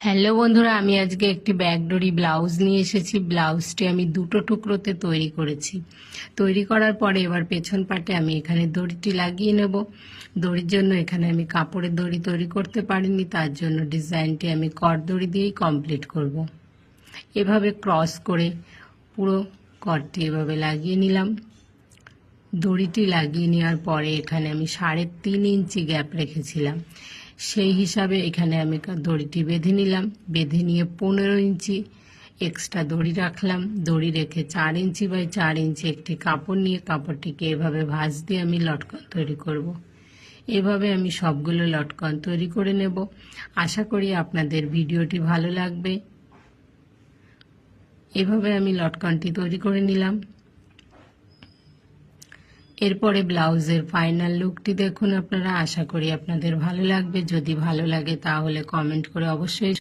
Hello বন্ধুরা, আমি আজকে একটি ব্যাকডোরি ব্লাউজ নিয়ে এসেছি। ব্লাউজটি আমি দুটো টুকরোতে তৈরি করেছি। তৈরি করার পরে এবার পেছন পাটে আমি এখানে দড়িটি লাগিয়ে নেব। দড়ির জন্য এখানে আমি কাপড়ের দড়ি তৈরি করতে পারিনি, তার জন্য ডিজাইনটি আমি কট দড়ি দিয়েই কমপ্লিট করব। এভাবে ক্রস করে পুরো কটটি এভাবে লাগিয়ে নিলাম। দড়িটি লাগিয়ে নেওয়ার পরে এখানে আমি 3.5 ইঞ্চি গ্যাপ রেখেছিলাম, সেই হিসাবে এখানে আমি দড়িটি বেঁধে নিলাম। বেঁধে নিয়ে 15 ইঞ্চি এক্সট্রা দড়ি রাখলাম। দড়ি রেখে 4 ইঞ্চি বাই 4 ইঞ্চি একটি কাপড় নিয়ে কাপড়টিকে এভাবে ভাঁজ দিয়ে আমি লটকন তৈরি করব। এভাবে আমি সবগুলো লটকন তৈরি করে নেব। আশা করি আপনাদের ভিডিওটি ভালো লাগবে। এভাবে আমি লটকনটি তৈরি করে নিলাম। এরপরে ব্লাউজের ফাইনাল লুকটি দেখুন আপনারা। আশা করি আপনাদের ভালো লাগবে। যদি ভালো লাগে তাহলে কমেন্ট করে অবশ্যই